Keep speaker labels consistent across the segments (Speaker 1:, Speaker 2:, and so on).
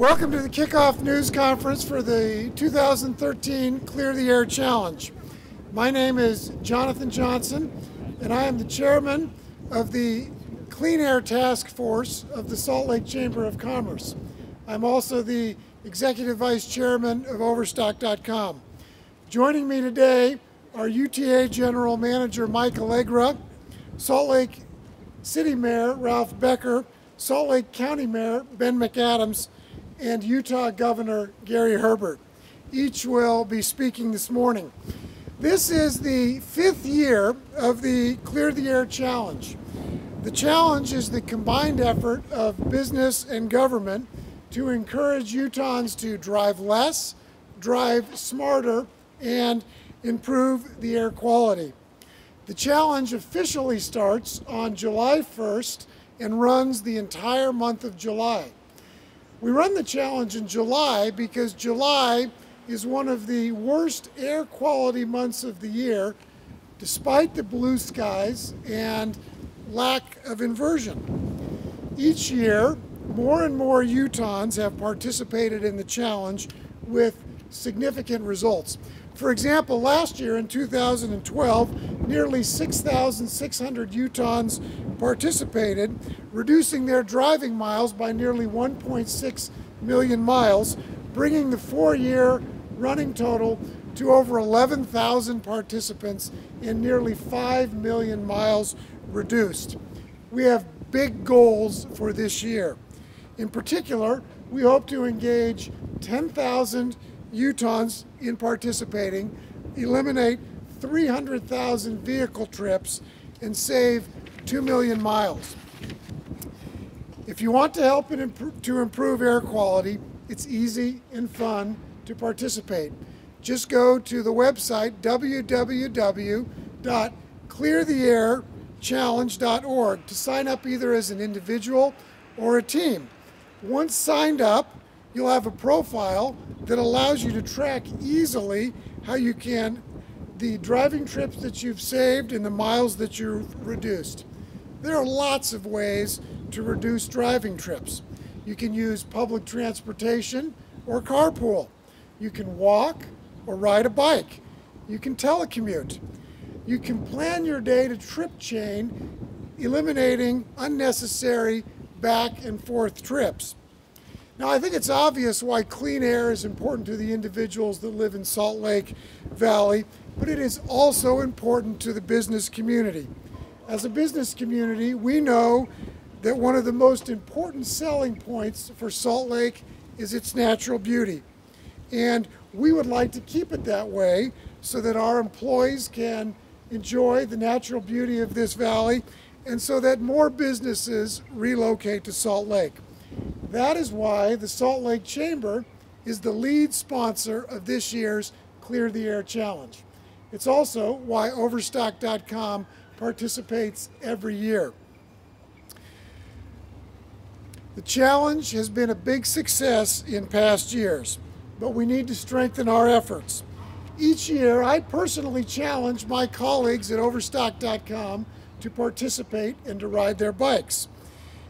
Speaker 1: Welcome to the kickoff news conference for the 2013 Clear the Air Challenge. My name is Jonathan Johnson, and I am the chairman of the Clean Air Task Force of the Salt Lake Chamber of Commerce. I'm also the executive vice chairman of Overstock.com. Joining me today are UTA General Manager Mike Allegra, Salt Lake City Mayor Ralph Becker, Salt Lake County Mayor Ben McAdams, and Utah Governor Gary Herbert. Each will be speaking this morning. This is the 5th year of the Clear the Air Challenge. The challenge is the combined effort of business and government to encourage Utahns to drive less, drive smarter, and improve the air quality. The challenge officially starts on July 1st and runs the entire month of July. We run the challenge in July because July is one of the worst air quality months of the year, despite the blue skies and lack of inversion. Each year, more and more Utahns have participated in the challenge with significant results. For example, last year in 2012, nearly 6,600 Utahns participated, reducing their driving miles by nearly 1.6 million miles, bringing the 4-year running total to over 11,000 participants and nearly 5 million miles reduced. We have big goals for this year. In particular, we hope to engage 10,000 Utahns in participating, eliminate 300,000 vehicle trips, and save 2 million miles. If you want to help to improve air quality, it's easy and fun to participate. Just go to the website www.cleartheairchallenge.org to sign up either as an individual or a team. Once signed up, you'll have a profile that allows you to track easily the driving trips that you've saved and the miles that you've reduced. There are lots of ways to reduce driving trips. You can use public transportation or carpool. You can walk or ride a bike. You can telecommute. You can plan your day to trip chain, eliminating unnecessary back and forth trips. Now, I think it's obvious why clean air is important to the individuals that live in Salt Lake Valley, but it is also important to the business community. As a business community, we know that one of the most important selling points for Salt Lake is its natural beauty. And we would like to keep it that way so that our employees can enjoy the natural beauty of this valley and so that more businesses relocate to Salt Lake. That is why the Salt Lake Chamber is the lead sponsor of this year's Clear the Air Challenge. It's also why Overstock.com participates every year. The challenge has been a big success in past years, but we need to strengthen our efforts. Each year, I personally challenge my colleagues at Overstock.com to participate and to ride their bikes.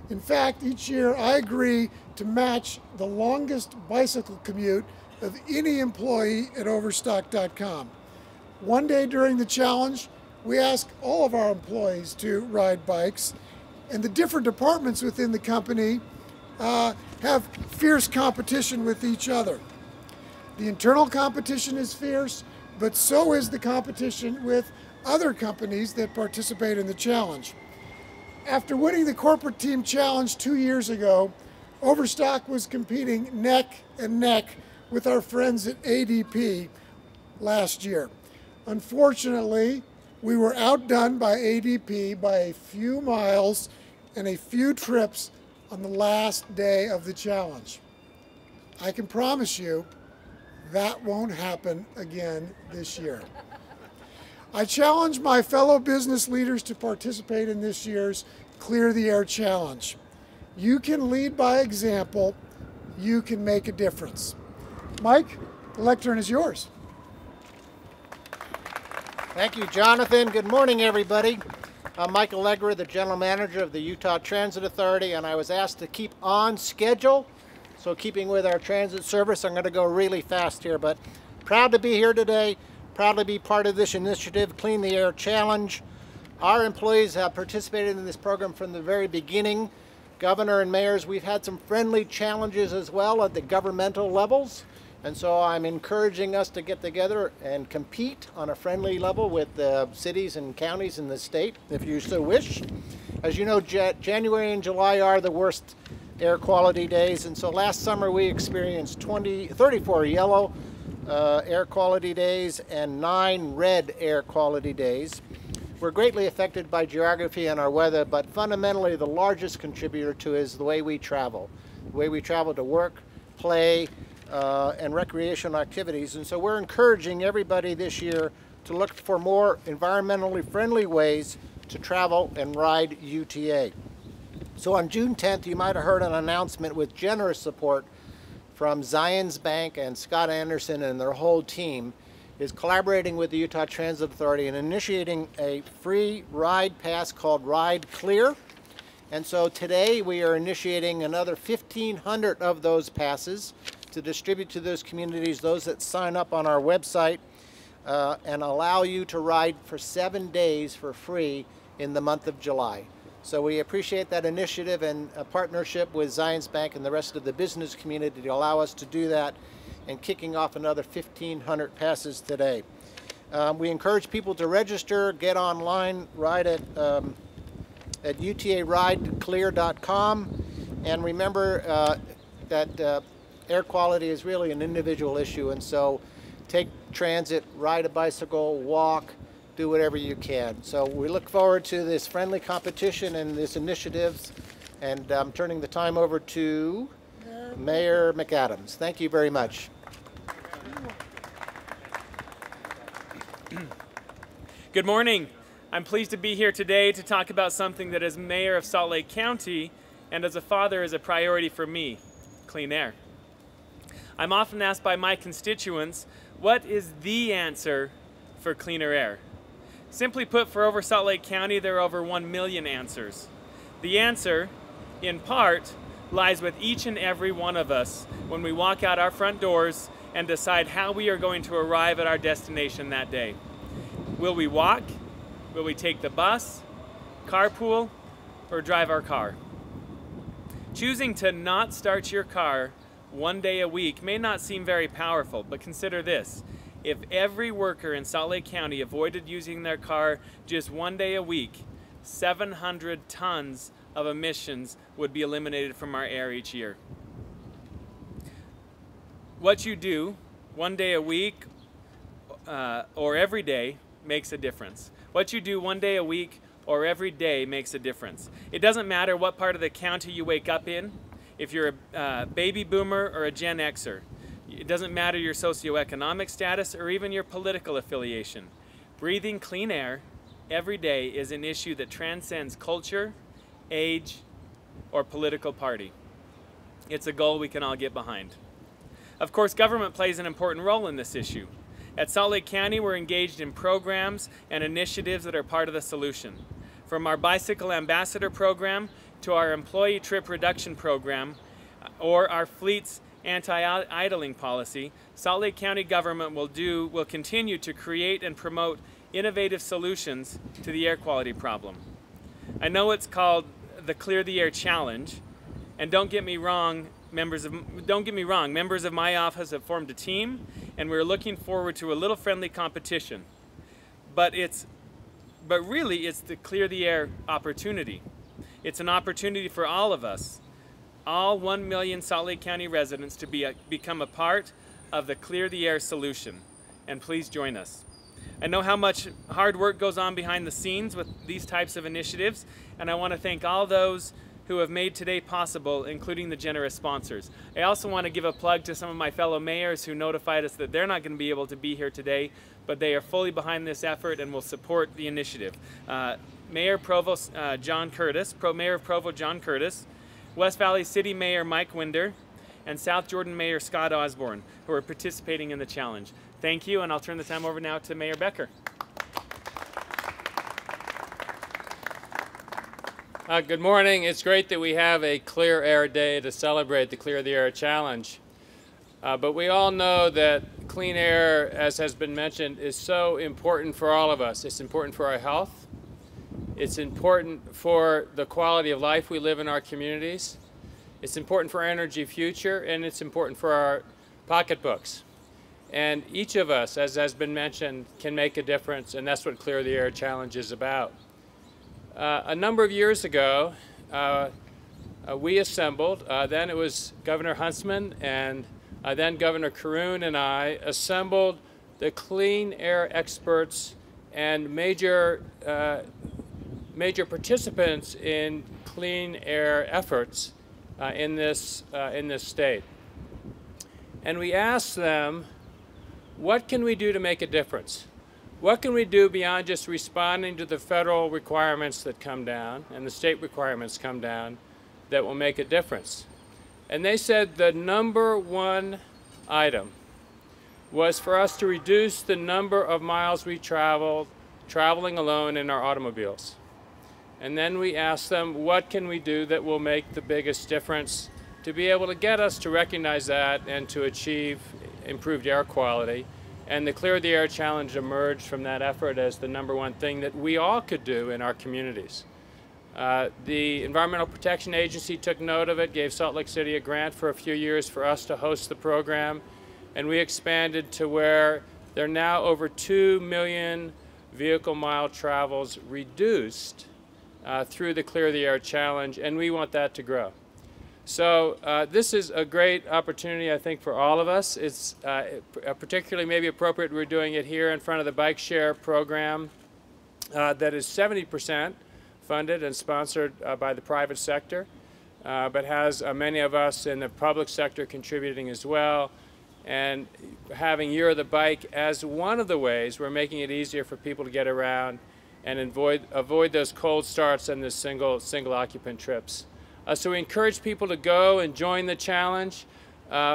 Speaker 1: In fact, each year I agree to match the longest bicycle commute of any employee at Overstock.com. One day during the challenge, we ask all of our employees to ride bikes, and the different departments within the company have fierce competition with each other. The internal competition is fierce, but so is the competition with other companies that participate in the challenge. After winning the corporate team challenge 2 years ago, Overstock was competing neck and neck with our friends at ADP last year. Unfortunately, we were outdone by ADP by a few miles and a few trips on the last day of the challenge. I can promise you that won't happen again this year. I challenge my fellow business leaders to participate in this year's Clear the Air Challenge. You can lead by example. You can make a difference. Mike, the lectern is yours.
Speaker 2: Thank you, Jonathan. Good morning, everybody. I'm Mike Allegra, the General Manager of the Utah Transit Authority, and I was asked to keep on schedule So keeping with our transit service, I'm going to go really fast here, but proud to be here today, proud to be part of this initiative, Clean the Air Challenge. Our employees have participated in this program from the very beginning. Governor and mayors, we've had some friendly challenges as well at the governmental levels. And so I'm encouraging us to get together and compete on a friendly level with the cities and counties in the state, if you so wish. As you know, January and July are the worst air quality days. And so last summer we experienced 34 yellow air quality days and 9 red air quality days. We're greatly affected by geography and our weather, but fundamentally the largest contributor to it is the way we travel. The way we travel to work, play, and recreational activities. And so we're encouraging everybody this year to look for more environmentally friendly ways to travel and ride UTA. So on June 10th, you might have heard an announcement with generous support from Zions Bank and Scott Anderson and their whole team is collaborating with the Utah Transit Authority and initiating a free ride pass called Ride Clear. And so today we are initiating another 1,500 of those passes to distribute to those communities, those that sign up on our website, and allow you to ride for 7 days for free in the month of July. So we appreciate that initiative and a partnership with Zions Bank and the rest of the business community to allow us to do that, and kicking off another 1,500 passes today. We encourage people to register, get online, ride at utarideclear.com, and remember that air quality is really an individual issue, and so take transit, ride a bicycle, walk, do whatever you can. So we look forward to this friendly competition and this initiatives, and I'm turning the time over to Mayor McAdams. Thank you very much.
Speaker 3: Good morning. I'm pleased to be here today to talk about something that as mayor of Salt Lake County and as a father is a priority for me, clean air. I'm often asked by my constituents, what is the answer for cleaner air? Simply put, for over Salt Lake County, there are over 1 million answers. The answer, in part, lies with each and every one of us when we walk out our front doors and decide how we are going to arrive at our destination that day. Will we walk? Will we take the bus, carpool, or drive our car? Choosing to not start your car 1 day a week may not seem very powerful, but consider this. If every worker in Salt Lake County avoided using their car just 1 day a week, 700 tons of emissions would be eliminated from our air each year. What you do 1 day a week or every day makes a difference. What you do 1 day a week or every day makes a difference. It doesn't matter what part of the county you wake up in, if you're a baby boomer or a Gen Xer. It doesn't matter your socioeconomic status or even your political affiliation. Breathing clean air every day is an issue that transcends culture, age, or political party. It's a goal we can all get behind. Of course, government plays an important role in this issue. At Salt Lake County, we're engaged in programs and initiatives that are part of the solution. From our Bicycle Ambassador program to our Employee Trip Reduction program or our fleet's anti-idling policy, Salt Lake County government will continue to create and promote innovative solutions to the air quality problem. I know it's called the Clear the Air Challenge, and don't get me wrong, members of my office have formed a team, and we're looking forward to a little friendly competition. But really, it's the Clear the Air opportunity. It's an opportunity for all of us, all 1 million Salt Lake County residents, to become a part of the Clear the Air solution. And please join us. I know how much hard work goes on behind the scenes with these types of initiatives, and I want to thank all those who have made today possible, including the generous sponsors. I also want to give a plug to some of my fellow mayors who notified us that they're not going to be able to be here today, but they are fully behind this effort and will support the initiative. Mayor Provo John Curtis, Mayor of Provo John Curtis, West Valley City Mayor Mike Winder, and South Jordan Mayor Scott Osborne, who are participating in the challenge. Thank you, and I'll turn the time over now to Mayor Becker.
Speaker 4: Good morning. It's great that we have a Clear Air Day to celebrate the Clear the Air Challenge. But we all know that clean air, as has been mentioned, is so important for all of us. It's important for our health. It's important for the quality of life we live in our communities. It's important for our energy future, and it's important for our pocketbooks. And each of us, as has been mentioned, can make a difference, and that's what Clear the Air Challenge is about. A number of years ago, we assembled, then it was Governor Huntsman and then Governor Caroon and I assembled the clean air experts and major participants in clean air efforts in this state. And we asked them, what can we do to make a difference? What can we do beyond just responding to the federal requirements that come down and the state requirements come down that will make a difference? And they said the number one item was for us to reduce the number of miles we traveling alone in our automobiles. And then we asked them, what can we do that will make the biggest difference to be able to get us to recognize that and to achieve improved air quality? And the Clear the Air Challenge emerged from that effort as the number one thing that we all could do in our communities. The Environmental Protection Agency took note of it, gave Salt Lake City a grant for a few years for us to host the program, and we expanded to where there are now over 2 million vehicle mile travels reduced through the Clear the Air Challenge, and we want that to grow. So this is a great opportunity, I think, for all of us. It's particularly maybe appropriate we're doing it here in front of the bike share program that is 70% funded and sponsored by the private sector, but has many of us in the public sector contributing as well. And having Year of the Bike as one of the ways we're making it easier for people to get around and avoid those cold starts and the single occupant trips. So we encourage people to go and join the challenge.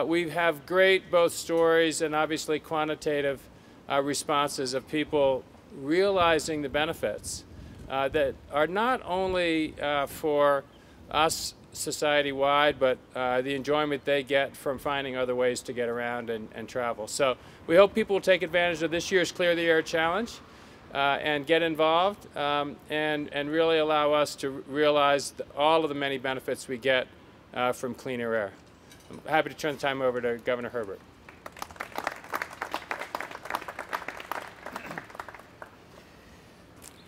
Speaker 4: We have great both stories and obviously quantitative responses of people realizing the benefits that are not only for us society-wide, but the enjoyment they get from finding other ways to get around and travel. So we hope people will take advantage of this year's Clear the Air Challenge and get involved and really allow us to realize all of the many benefits we get from cleaner air. I'm happy to turn the time over to Governor Herbert.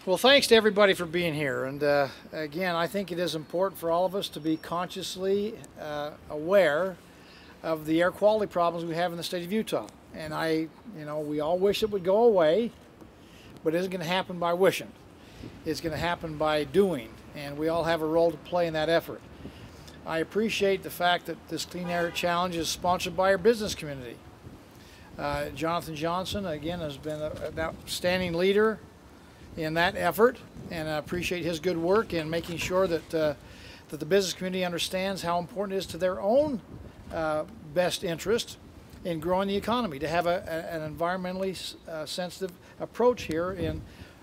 Speaker 5: Well, thanks to everybody for being here. And again, I think it is important for all of us to be consciously aware of the air quality problems we have in the state of Utah. And we all wish it would go away. But it isn't going to happen by wishing. It's going to happen by doing, and we all have a role to play in that effort. I appreciate the fact that this Clean Air Challenge is sponsored by our business community. Jonathan Johnson, again, has been an outstanding leader in that effort, and I appreciate his good work in making sure that, that the business community understands how important it is to their own best interest in growing the economy, to have an environmentally sensitive approach here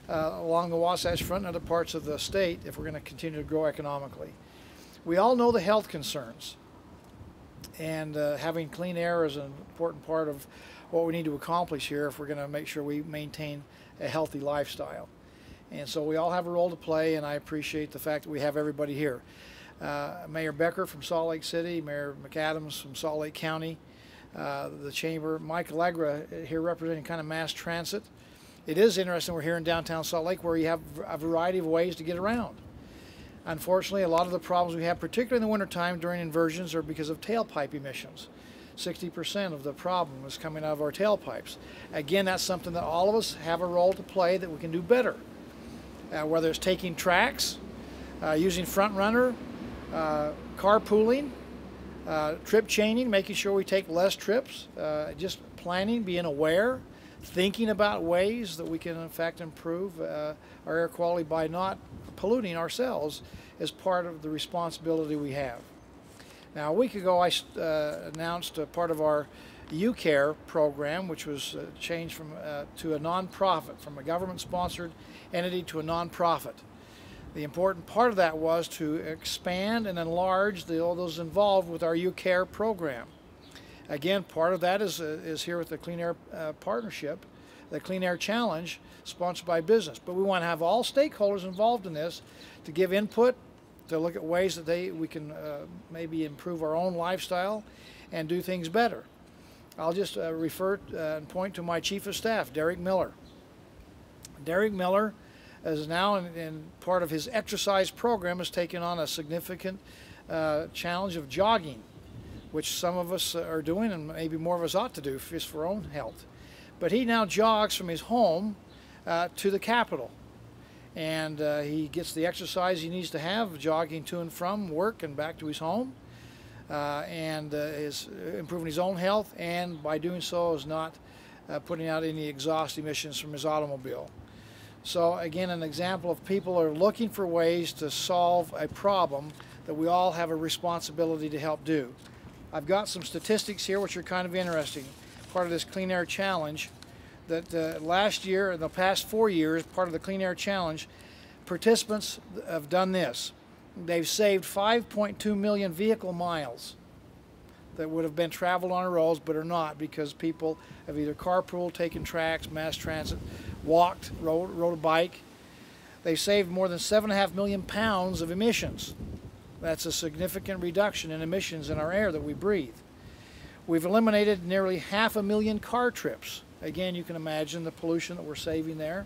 Speaker 5: along the Wasatch Front and other parts of the state if we're going to continue to grow economically. We all know the health concerns, and having clean air is an important part of what we need to accomplish here if we're going to make sure we maintain a healthy lifestyle. And so we all have a role to play, and I appreciate the fact that we have everybody here. Mayor Becker from Salt Lake City, Mayor McAdams from Salt Lake County, the Chamber, Mike Allegra here representing kind of mass transit. It is interesting we're here in downtown Salt Lake where you have a variety of ways to get around. Unfortunately, a lot of the problems we have, particularly in the wintertime during inversions, are because of tailpipe emissions. 60% of the problem is coming out of our tailpipes. Again, that's something that all of us have a role to play that we can do better. Whether it's taking tracks, using front runner, carpooling, trip chaining, making sure we take less trips, just planning, being aware, thinking about ways that we can in fact improve our air quality by not polluting ourselves is part of the responsibility we have. Now, a week ago I announced a part of our UCare program, which was changed from to a nonprofit, from a government-sponsored entity to a nonprofit. The important part of that was to expand and enlarge all those involved with our UCARE program. Again, part of that is here with the Clean Air Partnership, the Clean Air Challenge, sponsored by business. But we want to have all stakeholders involved in this to give input, to look at ways that we can maybe improve our own lifestyle and do things better. I'll just refer and point to my Chief of Staff, Derek Miller. Derek Miller is now in part of his exercise program has taken on a significant challenge of jogging, which some of us are doing and maybe more of us ought to do just for our own health. But he now jogs from his home to the Capitol. And he gets the exercise he needs to have, jogging to and from work and back to his home, and is improving his own health, and by doing so is not putting out any exhaust emissions from his automobile. So again, an example of people are looking for ways to solve a problem that we all have a responsibility to help do. I've got some statistics here which are kind of interesting. Part of this Clean Air Challenge, that last year and the past 4 years, part of the Clean Air Challenge, participants have done this. They've saved 5.2 million vehicle miles that would have been traveled on our roads but are not, because people have either carpooled, taken tracks, mass transit, walked, rode a bike. They've saved more than 7.5 million pounds of emissions. That's a significant reduction in emissions in our air that we breathe. We've eliminated nearly 500,000 car trips. Again, you can imagine the pollution that we're saving there,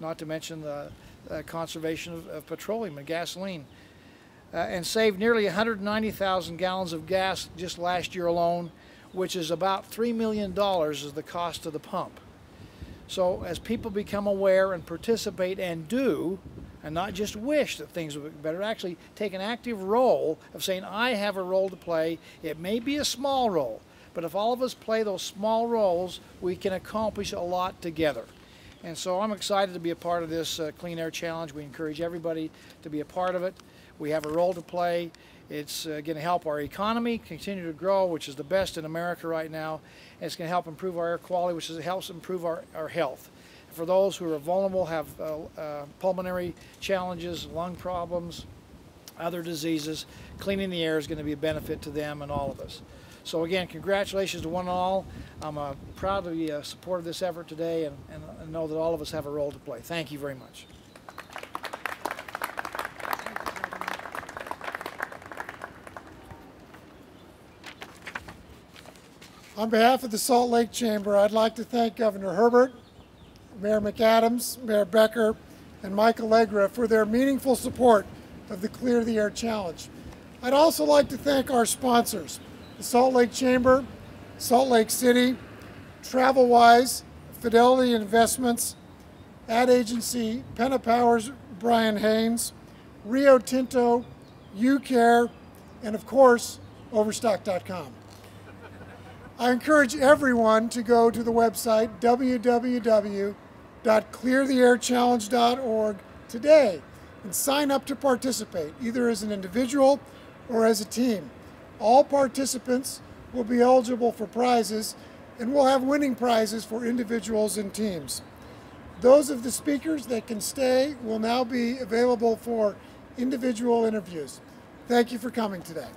Speaker 5: not to mention the conservation of petroleum and gasoline. And saved nearly 190,000 gallons of gas just last year alone, which is about $3 million is the cost of the pump. So as people become aware and participate and do, and not just wish that things would be better, actually take an active role of saying, I have a role to play. It may be a small role, but if all of us play those small roles, we can accomplish a lot together. And so I'm excited to be a part of this Clean Air Challenge. We encourage everybody to be a part of it. We have a role to play. It's going to help our economy continue to grow, which is the best in America right now. And it's going to help improve our air quality, which helps improve our health. For those who are vulnerable, have pulmonary challenges, lung problems, other diseases, cleaning the air is going to be a benefit to them and all of us. So again, congratulations to one and all. I'm proud to be a supporter of this effort today, and know that all of us have a role to play. Thank you very much.
Speaker 1: On behalf of the Salt Lake Chamber, I'd like to thank Governor Herbert, Mayor McAdams, Mayor Becker, and Mike Allegra for their meaningful support of the Clear the Air Challenge. I'd also like to thank our sponsors, the Salt Lake Chamber, Salt Lake City, TravelWise, Fidelity Investments, Ad Agency, Penna Powers, Brian Haynes, Rio Tinto, UCARE, and of course, Overstock.com. I encourage everyone to go to the website www.cleartheairchallenge.org today and sign up to participate, either as an individual or as a team. All participants will be eligible for prizes, and we'll have winning prizes for individuals and teams. Those of the speakers that can stay will now be available for individual interviews. Thank you for coming today.